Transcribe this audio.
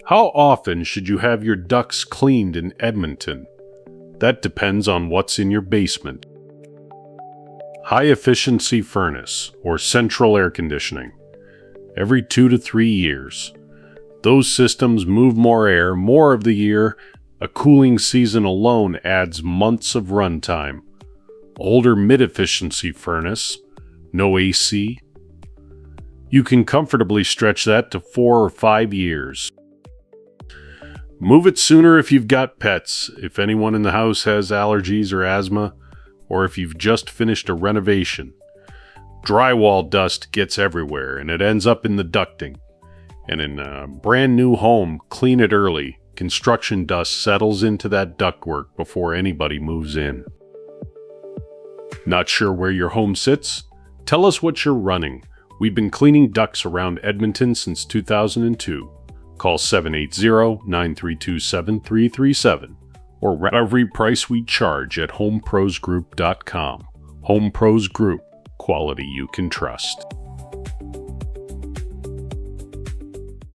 How often should you have your ducts cleaned in Edmonton? That depends on what's in your basement. High-efficiency furnace or central air conditioning. Every 2 to 3 years. Those systems move more air more of the year. A cooling season alone adds months of runtime. Older mid-efficiency furnace, no AC. You can comfortably stretch that to 4 or 5 years. Move it sooner if you've got pets, if anyone in the house has allergies or asthma, or if you've just finished a renovation. Drywall dust gets everywhere and it ends up in the ducting. And in a brand new home, clean it early. Construction dust settles into that ductwork before anybody moves in. Not sure where your home sits? Tell us what you're running. We've been cleaning ducts around Edmonton since 2002. Call 780-932-7337 or every price we charge at homeprosgroup.com. Home Pros Group, quality you can trust.